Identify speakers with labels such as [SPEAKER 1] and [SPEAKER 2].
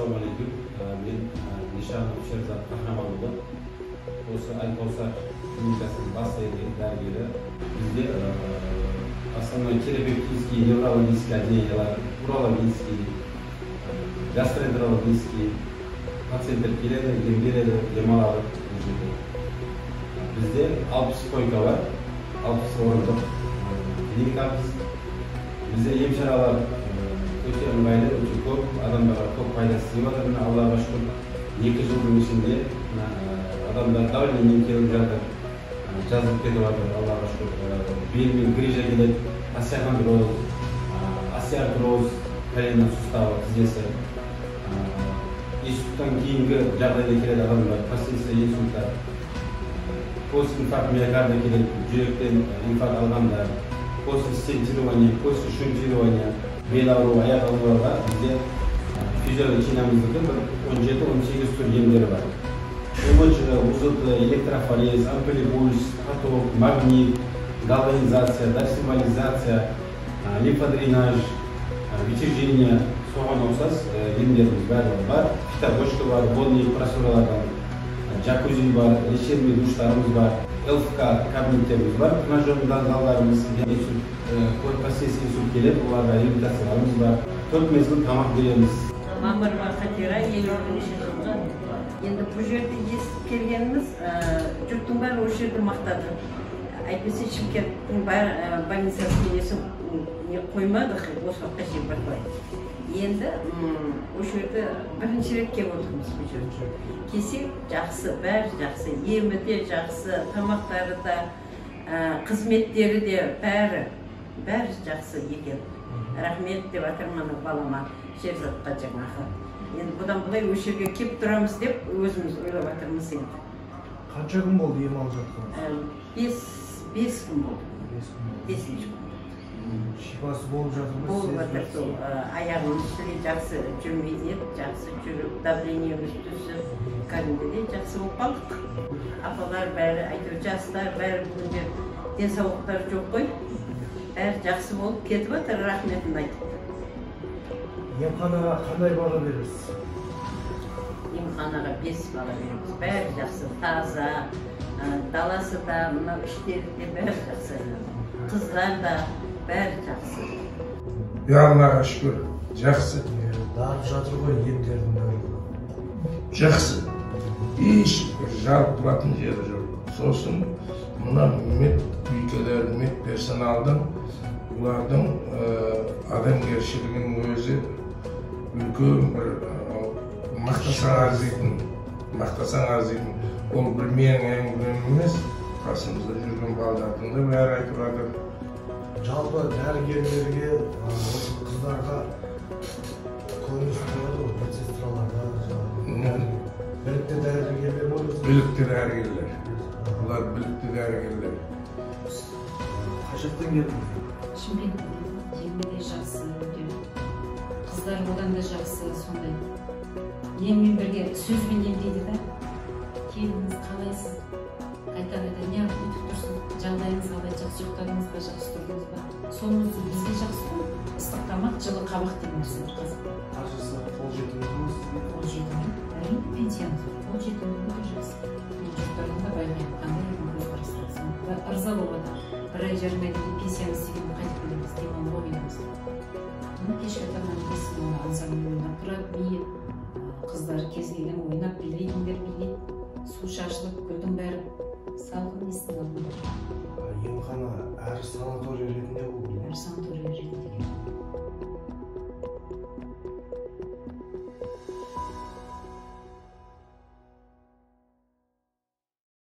[SPEAKER 1] Assalamualaikum. Men Nishanov Sherzod Qahramonov. O'zi Aybolsar klinikasining bosh dargiri. Bizda основной терапевтические, неврологические отделения, урологические, гастроэнтерологические пациенттер келеді, ем береді, ем алады. Бізде 60 койка бар, 60 орындық клиникамыз. Бізде ем шаралар өте ыңғайлы, өте көп, адамдарға көп пайдасы тиіп жатыр. Аллаға шүкір, 2 жылдың ішінде адамдар давлениемен келіп жатыр, жазылып кетіп жатыр. Аллаға шүкір, белмен грижа келеді, остеохондроз, коленный суставы, тізесі. Инсульттан кейінгі жағдайда келеді адамдар, последствия инсульта. Постинфаркт миокарда келеді, жүректен инфаркт алғандар. После стентирования, после шунтирования, бел ауруы, аяқ ауруларға бізде физиологиямыздың 17-18 түр емдері бар. УМЧ, УЗД, электрофорез, ампулипульс, каток, магнит, галванизация, досимволизация, лимфодренаж, вытяжение, соған ұқсас емдеріміз барлығы бар. Фитобочка бар, водный процедуралардан, джакузи бар, лечебный душтарымыз бар, ЛФК кабинеттеріміз бар, тренажерный залдарымыз, последствия инсульт келеді, оларға реабилитацияларымыз бар. 4 мезгіл тамақ береміз.
[SPEAKER 2] Мамырова Қатира, елордың жылғы. Енді бұл жерде естіп келгеніміз, жұрттың бәрі осы жерді мақтады. Әйтпесе Шымкенттің бар больницасының несін қоймадық, осы уақытқа шейін бармай. Енді осы жерде бірінші рет келіп отырмыз бұл жерде. Келсек жақсы, бәрі жақсы, емі де жақсы, тамақтары да, қызметтері де бәрі жақсы екен. Рахмет деп атырманы балама, Шерзатқа жаңағы. Енді бұдан бұлай осы жерге келіп тұрамыз деп өзіміз ойлап атырмыз енді.
[SPEAKER 3] Қанша күн болды ем алып жатқан?
[SPEAKER 2] 5 күн болды. 5-ші күн.
[SPEAKER 3] Шипасы болып жатыр ма?
[SPEAKER 2] Болып жатыр сол. Аяғымыз тіле жақсы жүрмейді, жақсы жүріп, давлениеміз түсіп, кәдімгідей жақсы болып қалдық. Апалар бәрі, әйтеуір жастар бәрі бүгінде денсаулықтары жоқ қой. Бәрі жақсы болып кетіп жатыр, рахметін айтып.
[SPEAKER 3] Емханаға қандай баға бересіз?
[SPEAKER 2] Емханаға 5 баға береміз. Бәрі жақсы, таза, даласы да, мына іштері де бәрі жақсы. Қыздар да бәрі жақсы.
[SPEAKER 4] Аллаға шүкір, жақсы.
[SPEAKER 3] Дарып жатыр ғой емдердің бәрі.
[SPEAKER 4] Жақсы. Ешбір жалпылатын жері жоқ. Сосын мына медбикелер, медперсоналдың, бұлардың адамгершілігінің өзі үлкен бір мақтасаң арзитын. Ол бір менің әңгімем емес, қасымызда жүрген балдардың да бәрі айтып жатыр.
[SPEAKER 3] Жалпы дәрігерлерге, қыздарға көңіл бөледі ғой, медсестраларға, білікті дәрігерлер болады.
[SPEAKER 4] Білікті дәрігерлер. Бұлар білікті дәрігерлер.
[SPEAKER 3] Қашықтан келдіңіз?
[SPEAKER 5] Шымкенттен емі де жақсы, қыздар одан да жақсы, сондай. Еммен бірге сөзбен емдейді да, келіңіз қалайсыз? Қайта-қайта не өтіп тұрсын, жағдайыңыз қалай, жақсы ұйықтадыңыз ба, жақсы тұрдыңыз ба? Соның бізге жақсы ғой, ыстық тамақ, жылы қабақ деген нәрселер қазір.
[SPEAKER 3] Қаржысы қолжетімді ме сізге?
[SPEAKER 5] Қолжетімді, әрине пенсиямыз, қолжетімді өте жақсы. Мен жұрттардың да байқаймын, қандай көзқарастарсың. Ырза болады, бір ай жарым айда пенсиямыз дегенді қайтып келеміз, демалып ойнаймыз. Кешкі тамақ бесін оны ансамбль ойнап тұрады, би қыздар кез келген ойнап